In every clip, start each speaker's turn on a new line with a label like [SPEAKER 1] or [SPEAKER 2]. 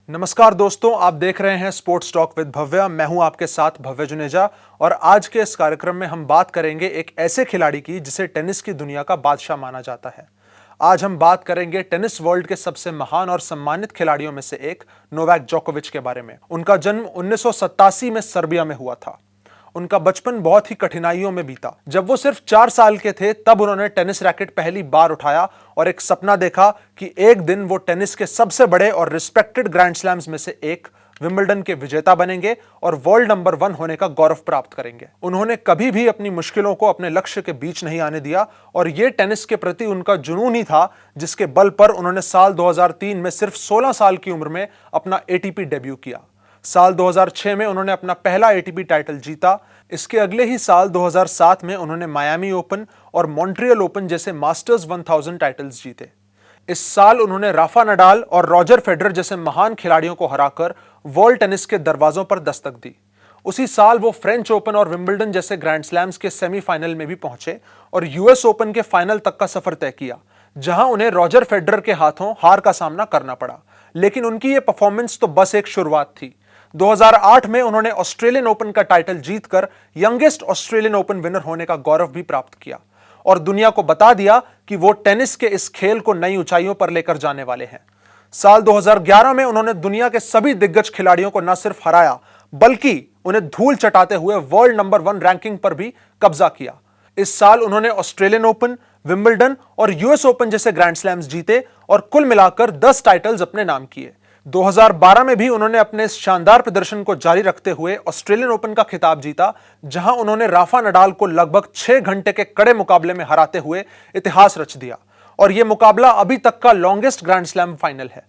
[SPEAKER 1] नमस्कार दोस्तों, आप देख रहे हैं स्पोर्ट्स टॉक विद भव्य। मैं हूं आपके साथ भव्य जुनेजा और आज के इस कार्यक्रम में हम बात करेंगे एक ऐसे खिलाड़ी की जिसे टेनिस की दुनिया का बादशाह माना जाता है। आज हम बात करेंगे टेनिस वर्ल्ड के सबसे महान और सम्मानित खिलाड़ियों में से एक नोवाक जोकोविच के बारे में। उनका जन्म 1987 में सर्बिया में हुआ था। उनका बचपन बहुत ही कठिनाइयों में बीता। जब वो सिर्फ 4 साल के थे तब उन्होंने टेनिस रैकेट पहली बार उठाया और एक सपना देखा कि एक दिन वो टेनिस के सबसे बड़े और रिस्पेक्टेड ग्रैंड स्लैम्स में से एक विंबलडन के विजेता बनेंगे और वर्ल्ड नंबर 1 होने का गौरव प्राप्त करेंगे। उन्होंने कभी भी अपनी मुश्किलों को अपने लक्ष्य के बीच नहीं आने दिया और ये टेनिस के प्रति उनका जुनून ही था जिसके बल पर उन्होंने साल 2003 में सिर्फ 16 साल की उम्र में अपना एटीपी डेब्यू किया। साल 2006 में उन्होंने अपना पहला एटीपी टाइटल जीता। इसके अगले ही साल 2007 में उन्होंने मायामी ओपन और मॉन्ट्रियल ओपन जैसे मास्टर्स 1000 टाइटल्स जीते। इस साल उन्होंने राफा नडाल और रॉजर फेडरर जैसे महान खिलाड़ियों को हराकर वर्ल्ड टेनिस के दरवाजों पर दस्तक दी। उसी साल वो फ्रेंच ओपन और विंबलडन जैसे ग्रैंड स्लैम्स के सेमीफाइनल में भी पहुंचे और यूएस ओपन के फाइनल तक का सफर तय किया, जहां उन्हें रॉजर फेडरर के हाथों हार का सामना करना पड़ा। लेकिन उनकी ये परफॉर्मेंस तो बस एक शुरुआत थी। 2008 में उन्होंने ऑस्ट्रेलियन ओपन का टाइटल जीतकर यंगेस्ट ऑस्ट्रेलियन ओपन विनर होने का गौरव भी प्राप्त किया और दुनिया को बता दिया कि वो टेनिस के इस खेल को नई ऊंचाइयों पर लेकर जाने वाले हैं। साल 2011 में उन्होंने दुनिया के सभी दिग्गज खिलाड़ियों को न सिर्फ हराया बल्कि उन्हें धूल चटाते हुए वर्ल्ड नंबर 1 रैंकिंग पर भी कब्जा किया। इस साल उन्होंने ऑस्ट्रेलियन ओपन, विंबलडन और यूएस ओपन जैसे ग्रैंड स्लैम्स जीते और कुल मिलाकर 10 टाइटल्स अपने नाम किए। 2012 में भी उन्होंने अपने इस शानदार प्रदर्शन को जारी रखते हुए ऑस्ट्रेलियन ओपन का खिताब जीता, जहां उन्होंने राफा नडाल को लगभग 6 घंटे के कड़े मुकाबले में हराते हुए इतिहास रच दिया और यह मुकाबला अभी तक का लॉन्गेस्ट ग्रैंड स्लैम फाइनल है।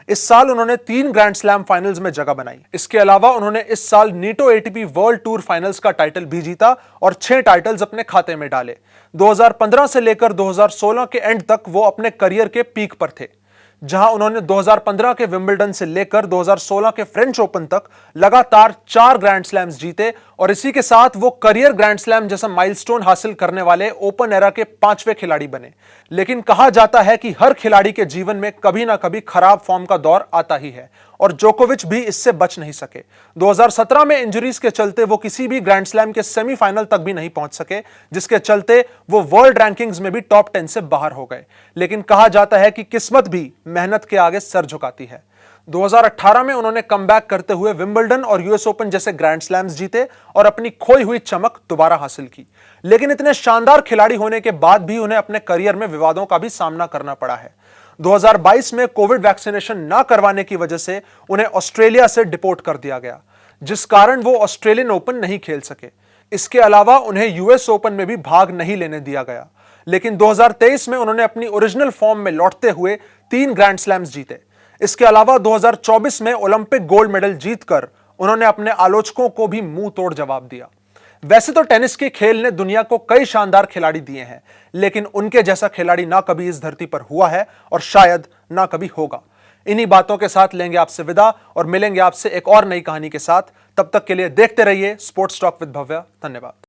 [SPEAKER 1] इस साल उन्होंने 3 ग्रैंड स्लैम फाइनल्स में जगह बनाई। इसके अलावा उन्होंने इस साल नीटो एटीपी वर्ल्ड टूर फाइनल्स का टाइटल भी जीता और 6 टाइटल्स अपने खाते में डाले। 2015 से लेकर 2016 के एंड तक वो अपने करियर के पीक पर थे, जहां उन्होंने 2015 के विंबलडन से लेकर 2016 के फ्रेंच ओपन तक लगातार 4 ग्रैंड स्लैम्स जीते और इसी के साथ वो करियर ग्रैंड स्लैम जैसा माइलस्टोन हासिल करने वाले ओपन एरा के 5वें खिलाड़ी बने। लेकिन कहा जाता है कि हर खिलाड़ी के जीवन में कभी ना कभी खराब फॉर्म का दौर आता ही है और जोकोविच भी इससे बच नहीं सके। 2017 में इंजरीज के चलते वो किसी भी ग्रैंड स्लैम के सेमीफाइनल तक भी नहीं पहुंच सके, जिसके चलते वो वर्ल्ड रैंकिंग्स में भी टॉप 10 से बाहर हो गए। लेकिन कहा जाता है कि किस्मत भी मेहनत के आगे सर झुकाती है। 2018 में उन्होंने कमबैक करते हुए विंबलडन और यूएस ओपन जैसे ग्रैंड स्लैम्स जीते और अपनी खोई हुई चमक दोबारा हासिल की। लेकिन इतने शानदार खिलाड़ी होने के बाद भी उन्हें अपने करियर में विवादों का भी सामना करना पड़ा है। 2022 में कोविड वैक्सीनेशन ना करवाने की वजह से उन्हें ऑस्ट्रेलिया से डिपोर्ट कर दिया गया, जिस कारण वो ऑस्ट्रेलियन ओपन नहीं खेल सके। इसके अलावा उन्हें यूएस ओपन में भी भाग नहीं लेने दिया गया। लेकिन 2023 में उन्होंने अपनी ओरिजिनल फॉर्म में लौटते हुए 3 ग्रैंड स्लैम्स जीते। इसके अलावा 2024 में ओलंपिक गोल्ड मेडल जीतकर उन्होंने अपने आलोचकों को भी मुंह तोड़ जवाब दिया। वैसे तो टेनिस के खेल ने दुनिया को कई शानदार खिलाड़ी दिए हैं, लेकिन उनके जैसा खिलाड़ी ना कभी इस धरती पर हुआ है और शायद ना कभी होगा। इन्हीं बातों के साथ लेंगे आपसे विदा और मिलेंगे आपसे एक और नई कहानी के साथ। तब तक के लिए देखते रहिए स्पोर्ट्स टॉक विद भव्य। धन्यवाद।